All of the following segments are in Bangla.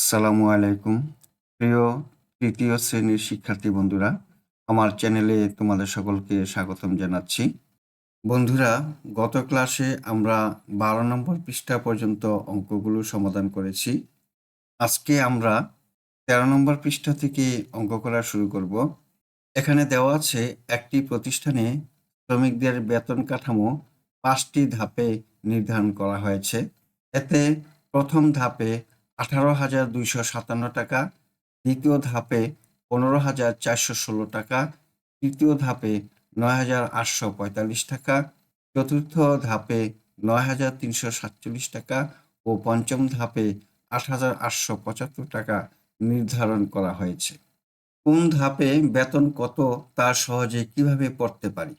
আসসালামু আলাইকুম। প্রিয় তৃতীয় শ্রেণীর শিক্ষার্থী বন্ধুরা, আমার চ্যানেলে তোমাদের সকলকে স্বাগতম জানাচ্ছি। বন্ধুরা, গত ক্লাসে আমরা 12 নম্বর পৃষ্ঠা পর্যন্ত অঙ্কগুলো সমাধান করেছি। আজকে আমরা 13 নম্বর পৃষ্ঠা থেকে অঙ্ক করা শুরু করব। এখানে দেওয়া আছে একটি প্রতিষ্ঠানে শ্রমিকদের বেতন কাঠামো 5টি ধাপে নির্ধারণ করা হয়েছে। এতে প্রথম ধাপে 18,257 টাকা, দ্বিতীয় ধাপে 15,416 টাকা, তৃতীয় ধাপে 9,845 টাকা, চতুর্থ ধাপে 9,347 টাকা ও পঞ্চম ধাপে 8,875 টাকা নির্ধারণ করা হয়েছে। কোন ধাপে বেতন কত তা সহজে কিভাবে পড়তে পারি?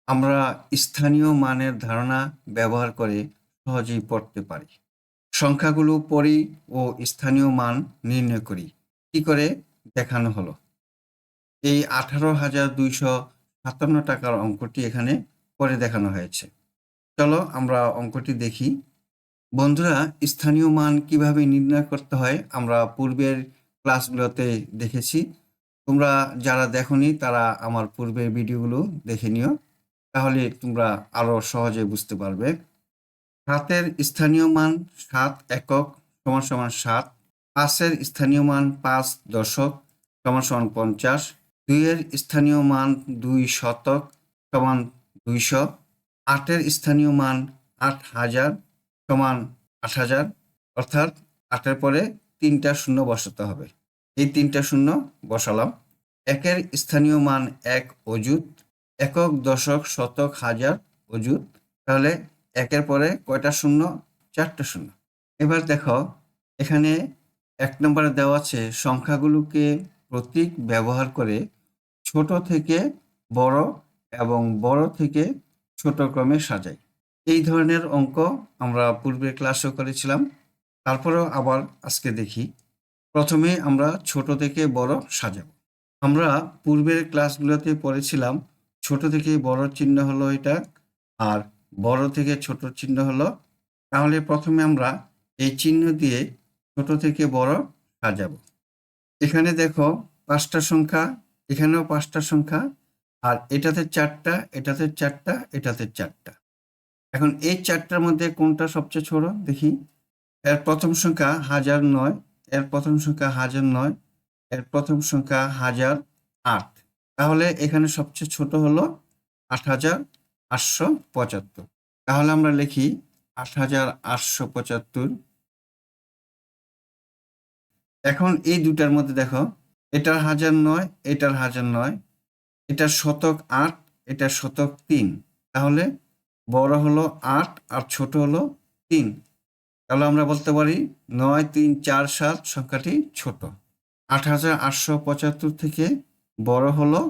আমরা স্থানীয় মানের ধারণা ব্যবহার করে সহজেই পড়তে পারি। সংখ্যাগুলো পড়ি ও স্থানীয় মান নির্ণয় করি। কি করে দেখানো হলো? এই 18,257 টাকার অঙ্কটি এখানে করে দেখানো হয়েছে। চলো আমরা অঙ্কটি দেখি। বন্ধুরা, স্থানীয় মান কিভাবে নির্ণয় করতে হয় আমরা পূর্বের ক্লাসগুলোতে দেখেছি। তোমরা যারা দেখোনি তারা আমার পূর্বের ভিডিওগুলো দেখে নিও, তাহলে তোমরা আরো সহজে বুঝতে পারবে। 7-এর স্থানীয় মান 7 একক = 7, 5-এর স্থানীয় মান 5 দশক = 50, 2-এর স্থানীয় মান 2 শতক = 200, 8-এর স্থানীয় মান 8,000 = 8,000, অর্থাৎ 8-এর পরে 3টা শূন্য বসাতে হবে। এই 3টা শূন্য বসালাম। 1-এর স্থানীয় মান 1 অযুত, একক দশক শতক হাজার অযুত, তাহলে 1-এর পরে কয়টা শূন্য? 4টা শূন্য। এবার দেখো, এখানে 1 নম্বরে দেওয়া আছে সংখ্যাগুলোকে প্রতীক ব্যবহার করে ছোট থেকে বড় এবং বড় থেকে ছোট ক্রমে সাজাই। এই ধরনের অঙ্ক আমরা পূর্বের ক্লাসেও করেছিলাম, তারপরেও আবার আজকে দেখি। প্রথমে আমরা ছোট থেকে বড় সাজাবো। আমরা পূর্বের ক্লাসগুলোতে পড়েছিলাম ছোট থেকে বড় চিহ্ন হলো এটা, আর বড় থেকে ছোট চিহ্ন হলো। তাহলে প্রথমে আমরা এই চিহ্ন দিয়ে ছোট থেকে বড় সাজাবো। এখানে দেখো 5টা সংখ্যা, এখানেও 5টা সংখ্যা, আর এটাতে 4টা, এটাতে 4টা, এটাতে 4টা। এখন এই 4টার মধ্যে কোনটা সবচেয়ে ছোট দেখি। এর প্রথম সংখ্যা 1009, এর প্রথম সংখ্যা 1009, এর প্রথম সংখ্যা 1008। তাহলে এখানে সবচেয়ে ছোট হলো 8,875। তাহলে আমরা লিখি 8,875। এখন এই দুটার মধ্যে দেখো, এটার 1009, এটার 1009, এটার শতক 8, এটার শতক 3। তাহলে বড় হলো 8 আর ছোট হলো 3। তাহলে আমরা বলতে পারি 9347 সংখ্যাটি ছোট। 8,875 থেকে বড় হলো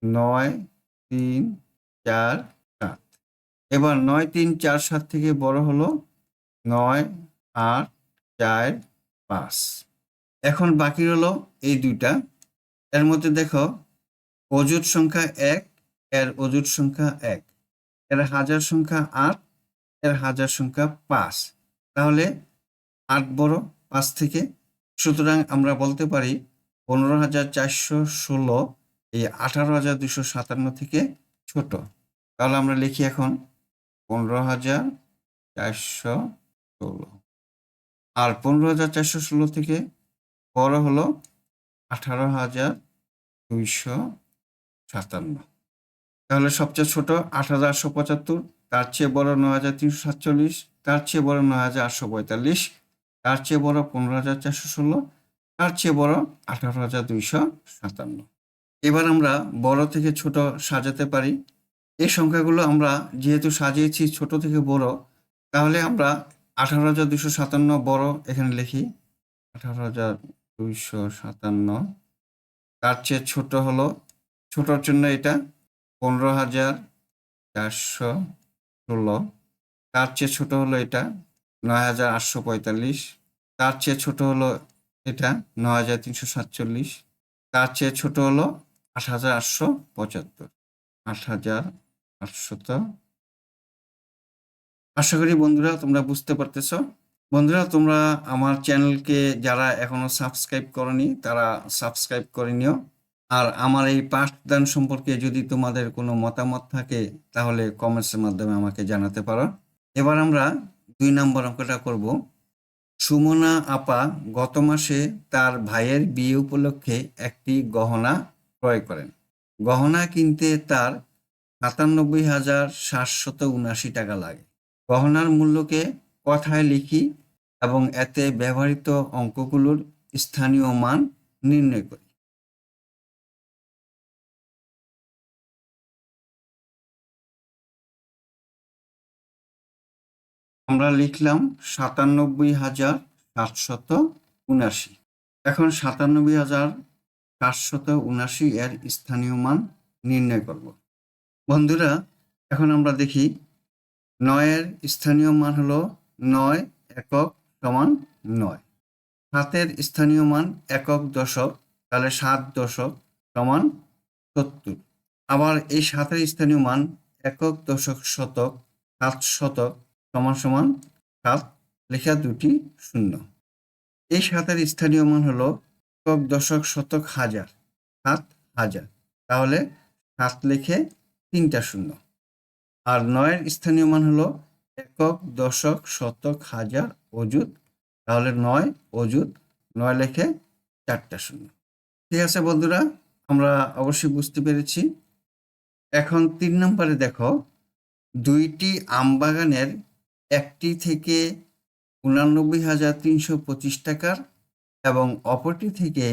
9347। এবার 9347 থেকে বড় হলো 9845। এখন বাকি হলো এই দুইটা। এর মধ্যে দেখো, অযুত সংখ্যা 1, এর অযুত সংখ্যা 1, এর হাজার সংখ্যা 8, এর হাজার সংখ্যা 5। তাহলে 8 বড় 5 থেকে, সুতরাং আমরা বলতে পারি 15,416 এই 18,257 থেকে ছোট। তাহলে আমরা লিখি এখন 15,416, আর 15,416 থেকে বড় হলো 18,257। তাহলে সবচেয়ে ছোট 8,875, তার চেয়ে বড় 9,347, তার চেয়ে বড় 9,845, তার চেয়ে বড় 15,416, তার চেয়ে বড় 18,257। এবার আমরা বড় থেকে ছোট সাজাতে পারি। এই সংখ্যাগুলো আমরা যেহেতু সাজিয়েছি ছোট থেকে বড়, তাহলে আমরা 18,257 বড় এখানে লিখি 18,257। তার চেয়ে ছোট হলো, ছোটর জন্য এটা 15,416। তার চেয়ে ছোট হলো এটা 9,845। তার চেয়ে ছোট হলো এটা 9,347। তার চেয়ে ছোট হলো 8,875। 8,800। আশা করি বন্ধুরা তোমরা বুঝতে পারতেছ। বন্ধুরা, তোমরা আমার চ্যানেলকে যারা এখনো সাবস্ক্রাইব করনি তারা সাবস্ক্রাইব করে নিও। আর আমার এই পাঠদান সম্পর্কে যদি তোমাদের কোনো মতামত থাকে তাহলে কমেন্টসের মাধ্যমে আমাকে জানাতে পারো। এবার আমরা 2 নম্বর অঙ্কটা করব। সুমনা আপা গত মাসে তার ভাইয়ের বিয়ে উপলক্ষে একটি গহনা ক্রয় করেন। গহনা কিনতে তার ৯৭,৭৭৯ টাকা লাগে। গহনার মূল্যকে কথায় লিখি এবং এতে ব্যবহৃত অঙ্কগুলোর স্থানীয় মান নির্ণয় করি। আমরা লিখলাম ৯৭,৭৭৯। এখন ৯৭,৭৭৯ এর স্থানীয় মান নির্ণয় করব। বন্ধুরা, এখন আমরা দেখি ৯ এর স্থানীয় মান হলো ৯ একক সমান ৯। ৭ এর স্থানীয় মান একক দশক, তাহলে ৭ দশক সমান ৭০। আবার এই ৭ এর স্থানীয় মান একক দশক শতক, ৭ শতক সমান সমান ৭, লেখা দুটি শূন্য। এই ৭ এর স্থানীয় মান হলো একক দশক শতক হাজার, ৭ হাজার, তাহলে ৭ লিখে ৩টা শূন্য। আর ৯ এর স্থানীয় মান হলো একক দশক শতক হাজার অযুত, তাহলে ৯ অযুত ৯ লিখে ৪টা শূন্য। ঠিক আছে বন্ধুরা, আমরা অবশ্যই বুঝতে পেরেছি। এখন ৩ নম্বরে দেখো, ২টি আমবাগানের একটি থেকে ৮৯,৩২৫ টাকার এবং অপরটি থেকে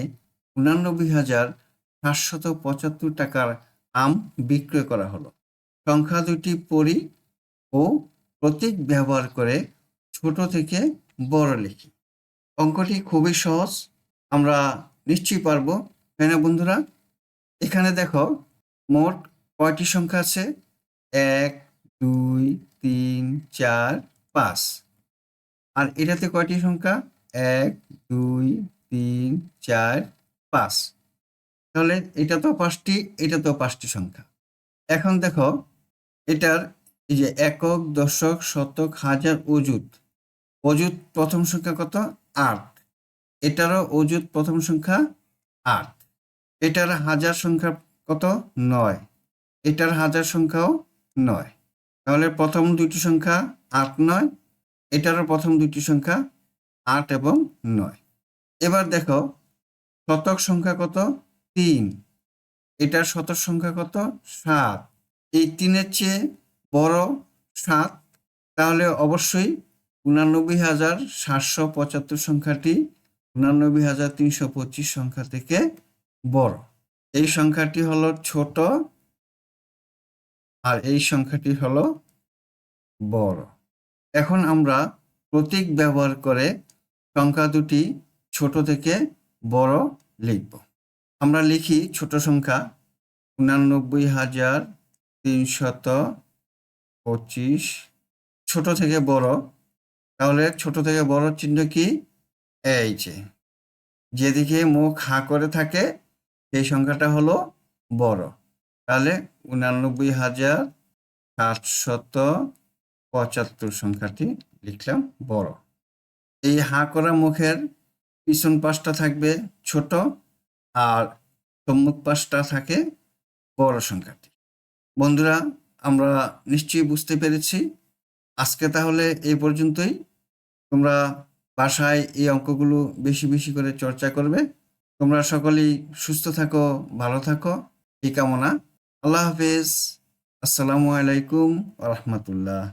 ৮৯,৭৭৫ টাকার আম বিক্রয় করা হলো। সংখ্যা দুটি পড়ি ও প্রতীক ব্যবহার করে ছোট থেকে বড় লিখি। অঙ্কটি খুবই সহজ, আমরা নিশ্চয়ই পারবো, তাই না বন্ধুরা? এখানে দেখো মোট কয়টি সংখ্যা আছে? ১, ২, ৩, ৪, ৫। আর এটাতে কয়টি সংখ্যা? ১, ২, ৩, ৪, ৫। তাহলে এটা তো ৫টি, এটা তো ৫টি সংখ্যা। এখন দেখো এটার এই যে একক দশক শতক হাজার অযুত, অযুত প্রথম সংখ্যা কত? ৮। এটারও অযুত প্রথম সংখ্যা ৮। এটার হাজার সংখ্যা কত? ৯। এটার হাজার সংখ্যাও ৯। তাহলে প্রথম দুইটি সংখ্যা ৮, ৯। এটারও প্রথম দুইটি সংখ্যা ৮ এবং ৯। এবার দেখো শতক সংখ্যা কত? ৩। এটার শতক সংখ্যা কত? ৭। এই ৩-এর চেয়ে বড় ৭, তাহলে অবশ্যই ৮৯,৭৭৫ সংখ্যাটি ৮৯,৩২৫ সংখ্যা থেকে বড়। এই সংখ্যাটি হলো ছোট আর এই সংখ্যাটি হলো বড়। এখন আমরা প্রতীক ব্যবহার করে সংখ্যা দুটি ছোট থেকে বড় লিখব। আমরা লিখি ছোট সংখ্যা ৮৯,৩২৫, ছোট থেকে বড়, তাহলে ছোট থেকে বড় চিহ্ন কি? এই যেদিকে মুখ হাঁ করে থাকে সেই সংখ্যাটা হলো বড়, তাহলে ৮৯,৭৭৫ সংখ্যাটি লিখলাম বড়। এই হাঁ করা মুখের পিছন পাশটা থাকবে ছোট আর সম্মুখ পাশটা থাকে বড় সংখ্যাটি। বন্ধুরা, আমরা নিশ্চয়ই বুঝতে পেরেছি। আজকে তাহলে এই পর্যন্তই। তোমরা বাসায় এই অঙ্কগুলো বেশি বেশি করে চর্চা করবে। তোমরা সকলেই সুস্থ থাকো, ভালো থাকো, এই কামনা। আল্লাহ হাফেজ। আসসালামু আলাইকুম ওয়া রাহমাতুল্লাহ।